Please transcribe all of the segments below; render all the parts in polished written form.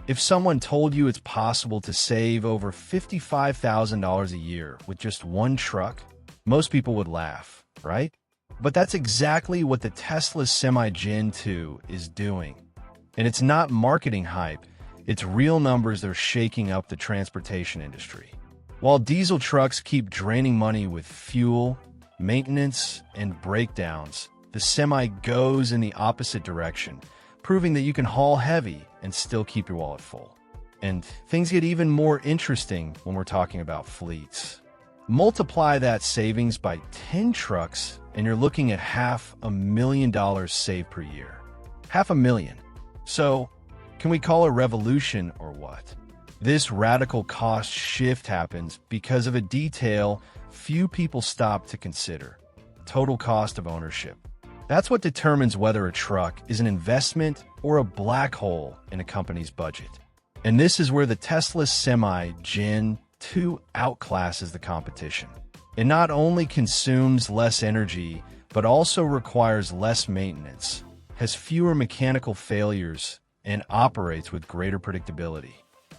If someone told you it's possible to save over $55,000 a year with just one truck, most people would laugh, right? But that's exactly what the Tesla Semi Gen 2 is doing. And it's not marketing hype, it's real numbers that are shaking up the transportation industry. While diesel trucks keep draining money with fuel, maintenance, and breakdowns, the Semi goes in the opposite direction, proving that you can haul heavy and still keep your wallet full. And things get even more interesting when we're talking about fleets. Multiply that savings by 10 trucks, and you're looking at $500,000 saved per year. $500,000. So, can we call it a revolution or what? This radical cost shift happens because of a detail few people stop to consider: total cost of ownership. That's what determines whether a truck is an investment or a black hole in a company's budget. And this is where the Tesla Semi Gen 2 outclasses the competition. It not only consumes less energy, but also requires less maintenance, has fewer mechanical failures, and operates with greater predictability.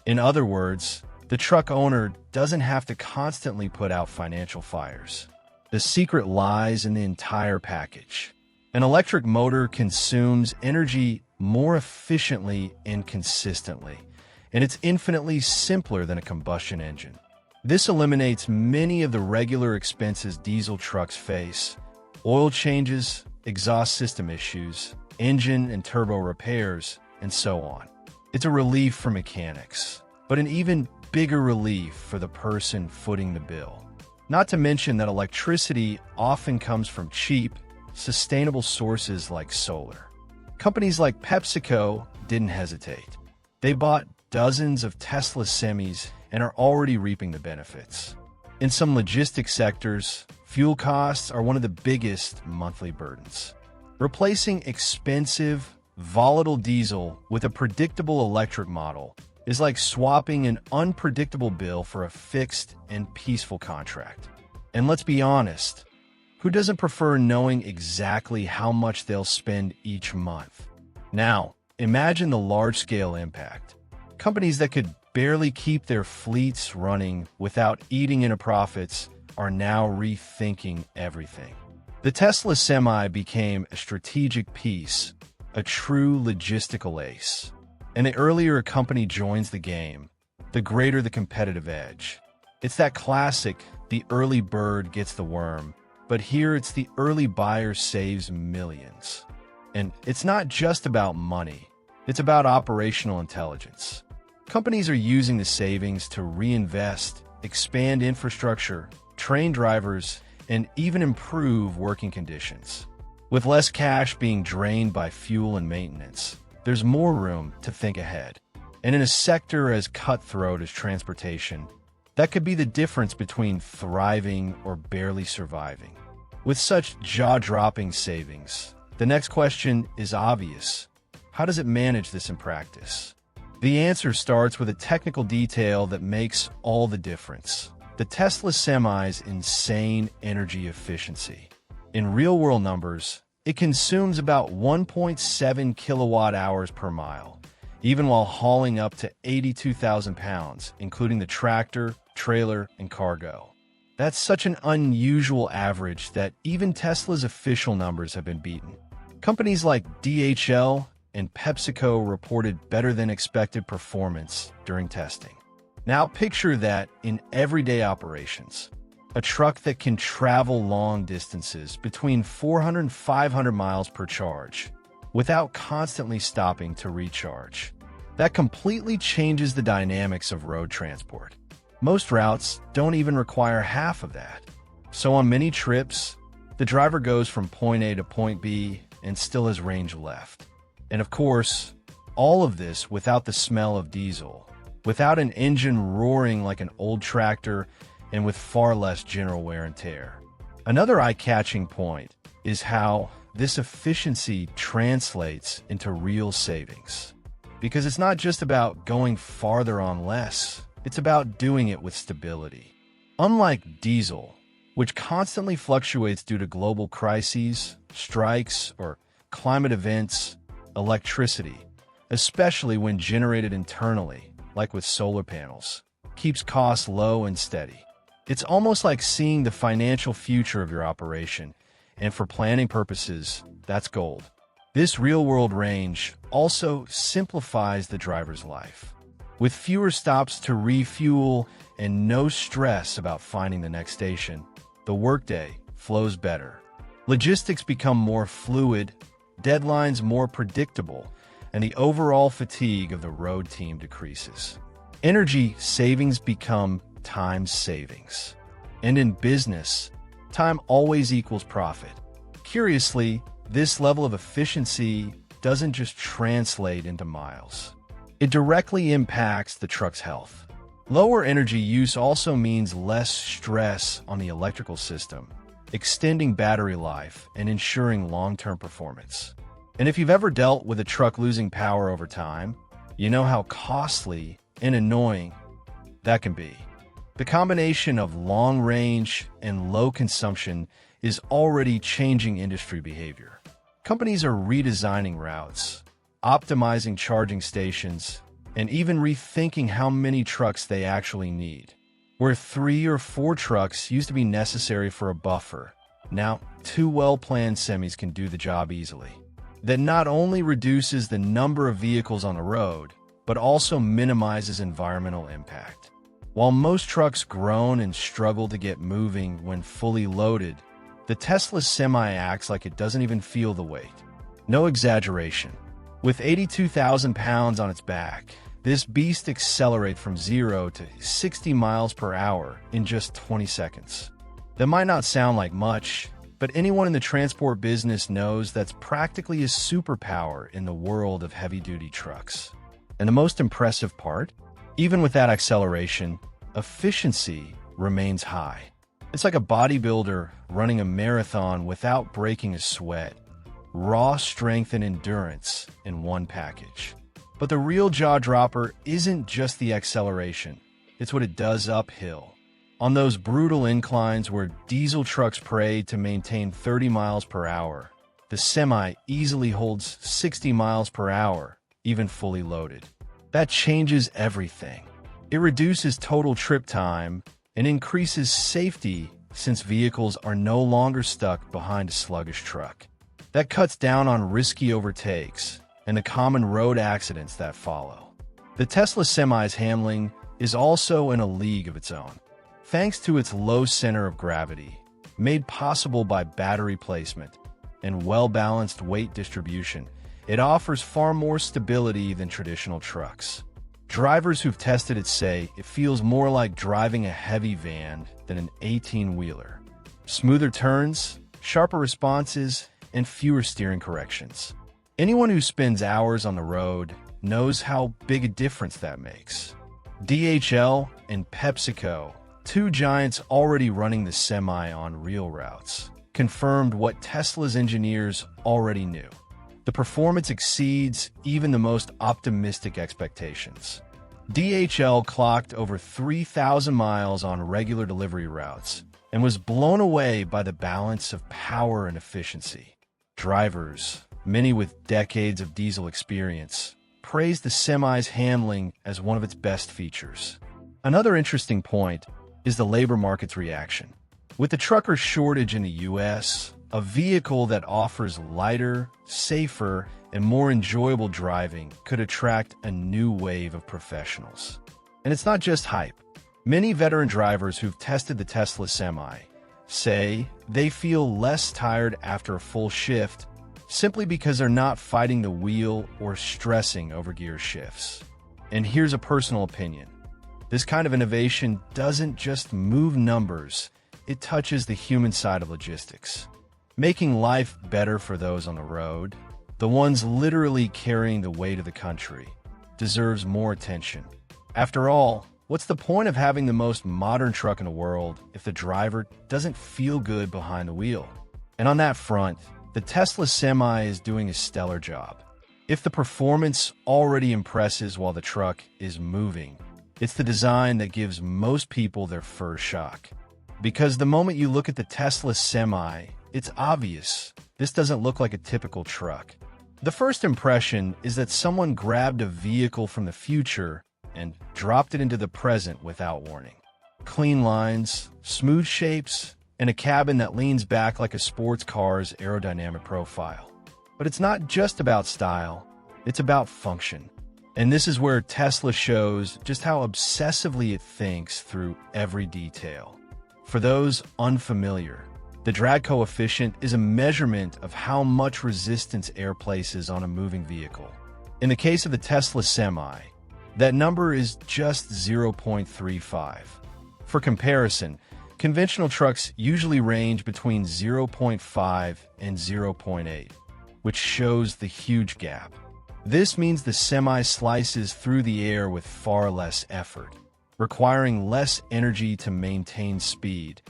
In other words, the truck owner doesn't have to constantly put out financial fires. The secret lies in the entire package. An electric motor consumes energy more efficiently and consistently, and it's infinitely simpler than a combustion engine. This eliminates many of the regular expenses diesel trucks face: oil changes, exhaust system issues, engine and turbo repairs, and so on. It's a relief for mechanics, but an even bigger relief for the person footing the bill. Not to mention that electricity often comes from cheap, sustainable sources like solar. Companies like PepsiCo didn't hesitate. They bought dozens of Tesla semis and are already reaping the benefits. In some logistics sectors, fuel costs are one of the biggest monthly burdens. Replacing expensive, volatile diesel with a predictable electric model is like swapping an unpredictable bill for a fixed and peaceful contract. And let's be honest, who doesn't prefer knowing exactly how much they'll spend each month? Now, imagine the large-scale impact. Companies that could barely keep their fleets running without eating into profits are now rethinking everything. The Tesla Semi became a strategic piece, a true logistical ace. And the earlier a company joins the game, the greater the competitive edge. It's that classic, the early bird gets the worm, but here it's the early buyer saves millions. And it's not just about money, it's about operational intelligence. Companies are using the savings to reinvest, expand infrastructure, train drivers, and even improve working conditions. With less cash being drained by fuel and maintenance, there's more room to think ahead. And in a sector as cutthroat as transportation, that could be the difference between thriving or barely surviving. With such jaw-dropping savings, the next question is obvious. How does it manage this in practice? The answer starts with a technical detail that makes all the difference: the Tesla Semi's insane energy efficiency. In real-world numbers, it consumes about 1.7 kilowatt hours per mile, even while hauling up to 82,000 pounds, including the tractor, trailer, and cargo. That's such an unusual average that even Tesla's official numbers have been beaten. Companies like DHL and PepsiCo reported better-than-expected performance during testing. Now picture that in everyday operations. A truck that can travel long distances between 400 and 500 miles per charge without constantly stopping to recharge. That completely changes the dynamics of road transport. Most routes don't even require half of that. So on many trips, the driver goes from point A to point B and still has range left. And of course, all of this without the smell of diesel, without an engine roaring like an old tractor, and with far less general wear and tear. Another eye-catching point is how this efficiency translates into real savings. Because it's not just about going farther on less, it's about doing it with stability. Unlike diesel, which constantly fluctuates due to global crises, strikes, or climate events, electricity, especially when generated internally, like with solar panels. Keeps costs low and steady. It's almost like seeing the financial future of your operation, and for planning purposes, that's gold. This real-world range also simplifies the driver's life. With fewer stops to refuel and no stress about finding the next station, the workday flows better. Logistics become more fluid, deadlines more predictable, and the overall fatigue of the road team decreases. Energy savings become time savings. And in business, time always equals profit. Curiously, this level of efficiency doesn't just translate into miles. It directly impacts the truck's health. Lower energy use also means less stress on the electrical system, extending battery life and ensuring long-term performance. And if you've ever dealt with a truck losing power over time, you know how costly and annoying that can be. The combination of long range and low consumption is already changing industry behavior. Companies are redesigning routes, optimizing charging stations, and even rethinking how many trucks they actually need. Where 3 or 4 trucks used to be necessary for a buffer, now 2 well-planned semis can do the job easily. That not only reduces the number of vehicles on the road, but also minimizes environmental impact. While most trucks groan and struggle to get moving when fully loaded, the Tesla Semi acts like it doesn't even feel the weight. No exaggeration. With 82,000 pounds on its back, this beast accelerates from 0 to 60 miles per hour in just 20 seconds. That might not sound like much, but anyone in the transport business knows that's practically a superpower in the world of heavy-duty trucks. And the most impressive part? Even with that acceleration, efficiency remains high. It's like a bodybuilder running a marathon without breaking a sweat. Raw strength and endurance in one package. But the real jaw-dropper isn't just the acceleration. It's what it does uphill. On those brutal inclines where diesel trucks pray to maintain 30 miles per hour, the Semi easily holds 60 miles per hour, even fully loaded. That changes everything. It reduces total trip time and increases safety since vehicles are no longer stuck behind a sluggish truck. That cuts down on risky overtakes and the common road accidents that follow. The Tesla Semi's handling is also in a league of its own. Thanks to its low center of gravity, made possible by battery placement and well-balanced weight distribution, it offers far more stability than traditional trucks. Drivers who've tested it say it feels more like driving a heavy van than an 18-wheeler. Smoother turns, sharper responses, and fewer steering corrections. Anyone who spends hours on the road knows how big a difference that makes. DHL and PepsiCo, 2 giants already running the Semi on real routes, confirmed what Tesla's engineers already knew. The performance exceeds even the most optimistic expectations. DHL clocked over 3,000 miles on regular delivery routes and was blown away by the balance of power and efficiency. Drivers, many with decades of diesel experience, praised the Semi's handling as one of its best features. Another interesting point is the labor market's reaction. With the trucker shortage in the U.S., a vehicle that offers lighter, safer, and more enjoyable driving could attract a new wave of professionals. And it's not just hype. Many veteran drivers who've tested the Tesla Semi say they feel less tired after a full shift simply because they're not fighting the wheel or stressing over gear shifts. And here's a personal opinion. This kind of innovation doesn't just move numbers, it touches the human side of logistics. Making life better for those on the road, the ones literally carrying the weight of the country, deserves more attention. After all, what's the point of having the most modern truck in the world if the driver doesn't feel good behind the wheel? And on that front, the Tesla Semi is doing a stellar job. If the performance already impresses while the truck is moving, it's the design that gives most people their first shock. Because the moment you look at the Tesla Semi, it's obvious. This doesn't look like a typical truck. The first impression is that someone grabbed a vehicle from the future and dropped it into the present without warning. Clean lines, smooth shapes, and a cabin that leans back like a sports car's aerodynamic profile. But it's not just about style, it's about function. And this is where Tesla shows just how obsessively it thinks through every detail. For those unfamiliar, the drag coefficient is a measurement of how much resistance air places on a moving vehicle. In the case of the Tesla Semi, that number is just 0.35. For comparison, conventional trucks usually range between 0.5 and 0.8, which shows the huge gap. This means the Semi slices through the air with far less effort, requiring less energy to maintain speed,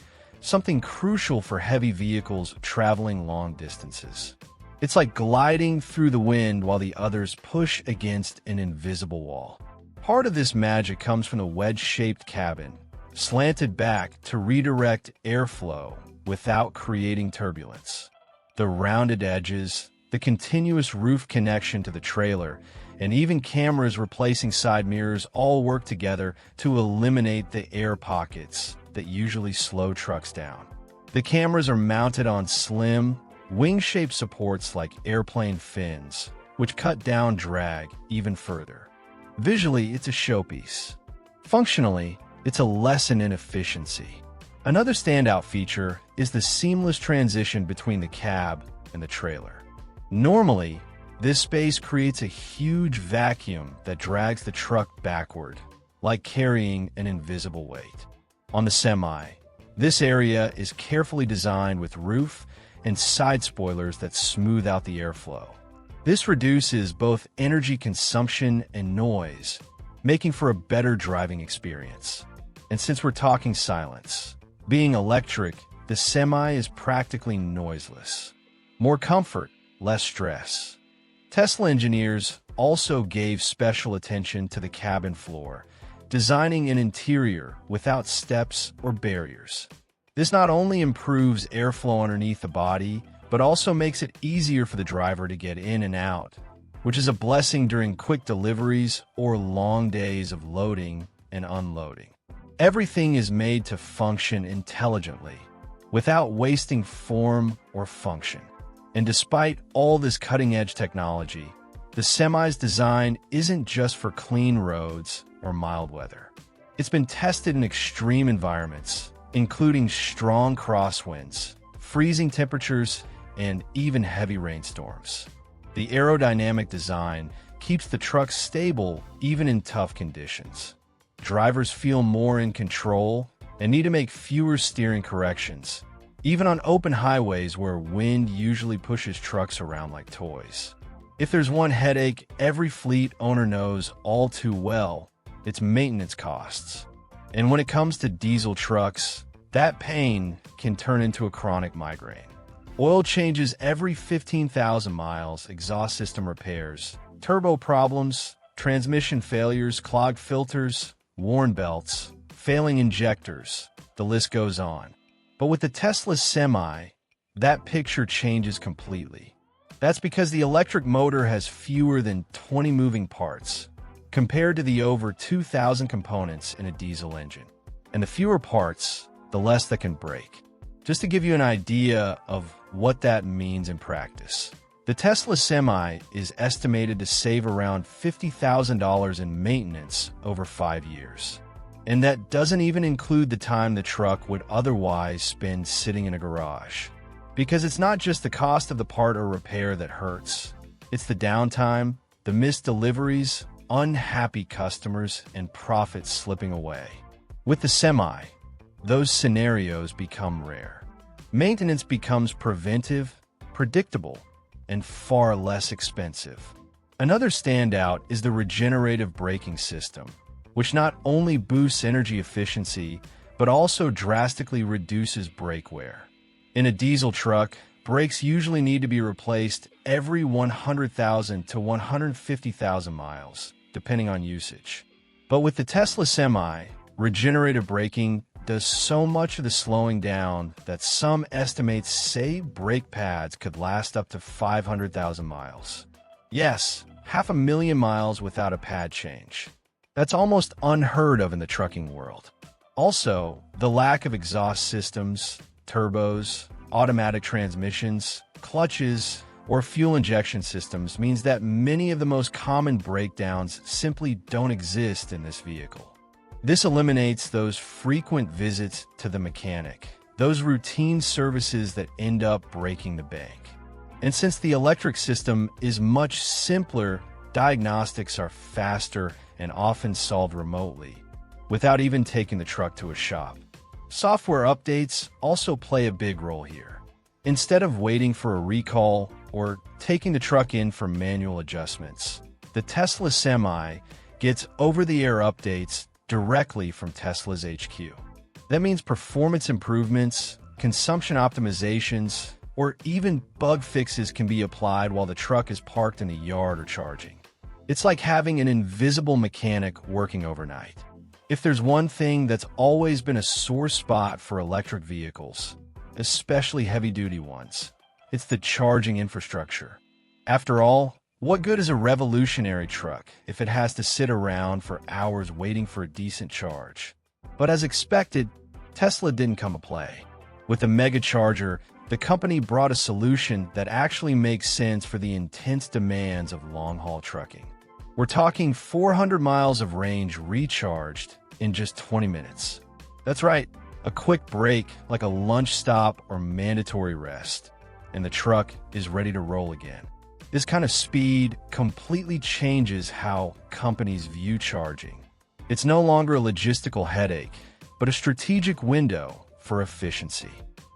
something crucial for heavy vehicles traveling long distances. It's like gliding through the wind while the others push against an invisible wall. Part of this magic comes from the wedge-shaped cabin, slanted back to redirect airflow without creating turbulence. The rounded edges, the continuous roof connection to the trailer, and even cameras replacing side mirrors all work together to eliminate the air pockets that usually slow trucks down. The cameras are mounted on slim, wing-shaped supports like airplane fins, which cut down drag even further. Visually, it's a showpiece. Functionally, it's a lesson in efficiency. Another standout feature is the seamless transition between the cab and the trailer. Normally, this space creates a huge vacuum that drags the truck backward, like carrying an invisible weight. On the Semi, this area is carefully designed with roof and side spoilers that smooth out the airflow. This reduces both energy consumption and noise, making for a better driving experience. And since we're talking silence, being electric, the Semi is practically noiseless. More comfort, less stress. Tesla engineers also gave special attention to the cabin floor, designing an interior without steps or barriers. This not only improves airflow underneath the body, but also makes it easier for the driver to get in and out, which is a blessing during quick deliveries or long days of loading and unloading. Everything is made to function intelligently, without wasting form or function. And despite all this cutting-edge technology, the Semi's design isn't just for clean roads or mild weather. It's been tested in extreme environments, including strong crosswinds, freezing temperatures, and even heavy rainstorms. The aerodynamic design keeps the truck stable even in tough conditions. Drivers feel more in control and need to make fewer steering corrections, even on open highways where wind usually pushes trucks around like toys. If there's one headache every fleet owner knows all too well, it's maintenance costs. And when it comes to diesel trucks, that pain can turn into a chronic migraine. Oil changes every 15,000 miles, exhaust system repairs, turbo problems, transmission failures, clogged filters, worn belts, failing injectors, the list goes on. But with the Tesla Semi, that picture changes completely. That's because the electric motor has fewer than 20 moving parts, compared to the over 2,000 components in a diesel engine. And the fewer parts, the less that can break. Just to give you an idea of what that means in practice, the Tesla Semi is estimated to save around $50,000 in maintenance over 5 years. And that doesn't even include the time the truck would otherwise spend sitting in a garage. Because it's not just the cost of the part or repair that hurts. It's the downtime, the missed deliveries, unhappy customers, and profits slipping away. With the Semi, those scenarios become rare. Maintenance becomes preventive, predictable, and far less expensive. Another standout is the regenerative braking system, which not only boosts energy efficiency, but also drastically reduces brake wear. In a diesel truck, brakes usually need to be replaced every 100,000 to 150,000 miles, depending on usage. But with the Tesla Semi, regenerative braking does so much of the slowing down that some estimates say brake pads could last up to 500,000 miles. Yes, 500,000 miles without a pad change. That's almost unheard of in the trucking world. Also, the lack of exhaust systems, turbos, automatic transmissions, clutches, or fuel injection systems means that many of the most common breakdowns simply don't exist in this vehicle. This eliminates those frequent visits to the mechanic, those routine services that end up breaking the bank. And since the electric system is much simpler, diagnostics are faster and often solved remotely, without even taking the truck to a shop. Software updates also play a big role here. Instead of waiting for a recall or taking the truck in for manual adjustments, the Tesla Semi gets over-the-air updates directly from Tesla's HQ. That means performance improvements, consumption optimizations, or even bug fixes can be applied while the truck is parked in the yard or charging. It's like having an invisible mechanic working overnight. If there's one thing that's always been a sore spot for electric vehicles, especially heavy-duty ones, it's the charging infrastructure. After all, what good is a revolutionary truck if it has to sit around for hours waiting for a decent charge? But as expected, Tesla didn't come to play. With the Mega Charger, the company brought a solution that actually makes sense for the intense demands of long-haul trucking. We're talking 400 miles of range recharged in just 20 minutes. That's right, a quick break like a lunch stop or mandatory rest, and the truck is ready to roll again. This kind of speed completely changes how companies view charging. It's no longer a logistical headache, but a strategic window for efficiency.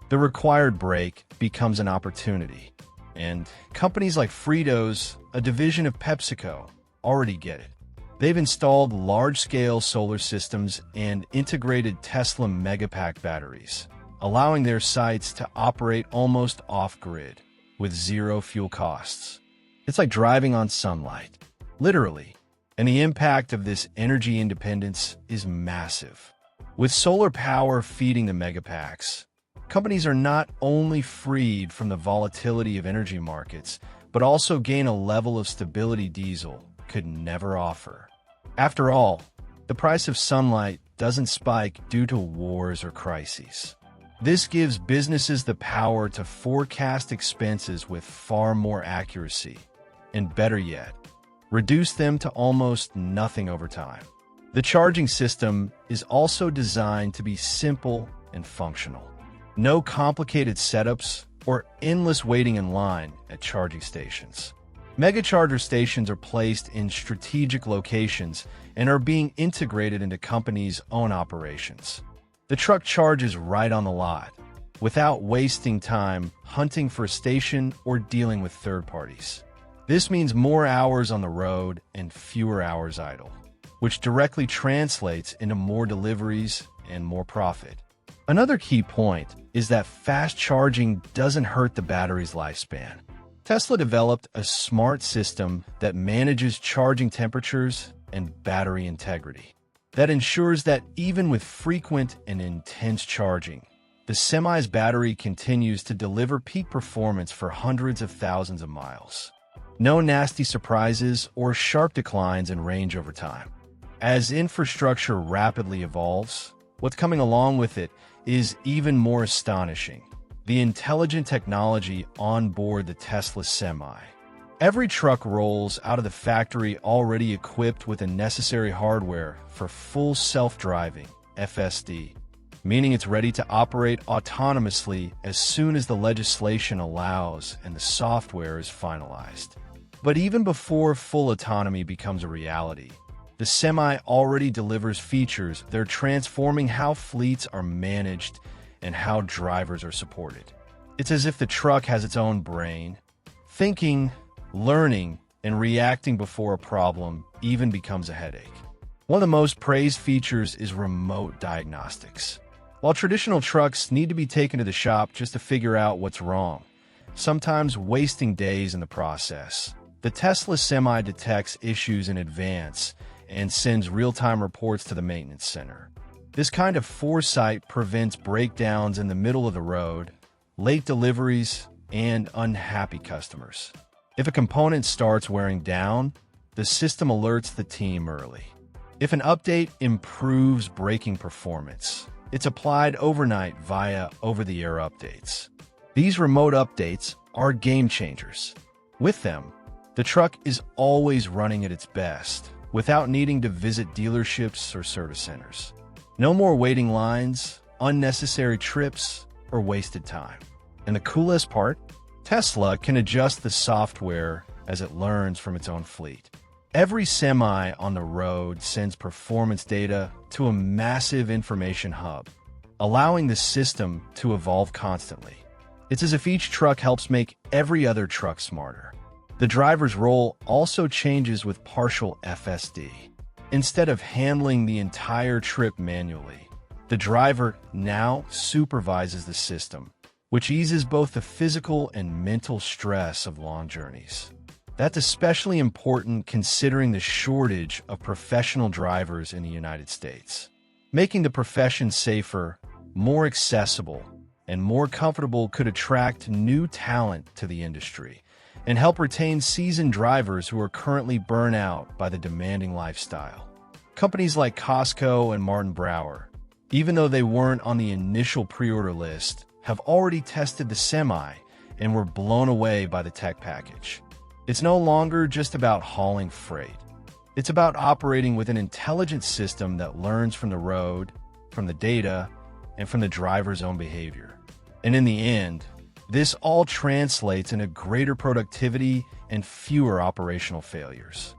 The required break becomes an opportunity, and companies like Fredo's, a division of PepsiCo, already get it. They've installed large-scale solar systems and integrated Tesla Megapack batteries, allowing their sites to operate almost off-grid with zero fuel costs. It's like driving on sunlight, literally, and the impact of this energy independence is massive. With solar power feeding the Megapacks, companies are not only freed from the volatility of energy markets, but also gain a level of stability diesel could never offer. After all, the price of sunlight doesn't spike due to wars or crises. This gives businesses the power to forecast expenses with far more accuracy, and better yet, reduce them to almost nothing over time. The charging system is also designed to be simple and functional. No complicated setups or endless waiting in line at charging stations. Megacharger stations are placed in strategic locations and are being integrated into companies' own operations. The truck charges right on the lot, without wasting time hunting for a station or dealing with third parties. This means more hours on the road and fewer hours idle, which directly translates into more deliveries and more profit. Another key point is that fast charging doesn't hurt the battery's lifespan. Tesla developed a smart system that manages charging temperatures and battery integrity. That ensures that even with frequent and intense charging, the Semi's battery continues to deliver peak performance for hundreds of thousands of miles. No nasty surprises or sharp declines in range over time. As infrastructure rapidly evolves, what's coming along with it is even more astonishing. The intelligent technology on board the Tesla Semi. Every truck rolls out of the factory already equipped with the necessary hardware for full self-driving, FSD, meaning it's ready to operate autonomously as soon as the legislation allows and the software is finalized. But even before full autonomy becomes a reality, the Semi already delivers features that are transforming how fleets are managed and how drivers are supported. It's as if the truck has its own brain, thinking, learning, and reacting before a problem even becomes a headache. One of the most praised features is remote diagnostics. While traditional trucks need to be taken to the shop just to figure out what's wrong, sometimes wasting days in the process, the Tesla Semi detects issues in advance and sends real-time reports to the maintenance center. This kind of foresight prevents breakdowns in the middle of the road, late deliveries, and unhappy customers. If a component starts wearing down, the system alerts the team early. If an update improves braking performance, it's applied overnight via over-the-air updates. These remote updates are game changers. With them, the truck is always running at its best, without needing to visit dealerships or service centers. No more waiting lines, unnecessary trips, or wasted time. And the coolest part? Tesla can adjust the software as it learns from its own fleet. Every semi on the road sends performance data to a massive information hub, allowing the system to evolve constantly. It's as if each truck helps make every other truck smarter. The driver's role also changes with partial FSD. Instead of handling the entire trip manually, the driver now supervises the system, which eases both the physical and mental stress of long journeys. That's especially important considering the shortage of professional drivers in the United States. Making the profession safer, more accessible, and more comfortable could attract new talent to the industry and help retain seasoned drivers who are currently burnt out by the demanding lifestyle. Companies like Costco and Martin Brower, even though they weren't on the initial pre-order list, have already tested the Semi and were blown away by the tech package. It's no longer just about hauling freight. It's about operating with an intelligent system that learns from the road, from the data, and from the driver's own behavior. And in the end, this all translates into greater productivity and fewer operational failures.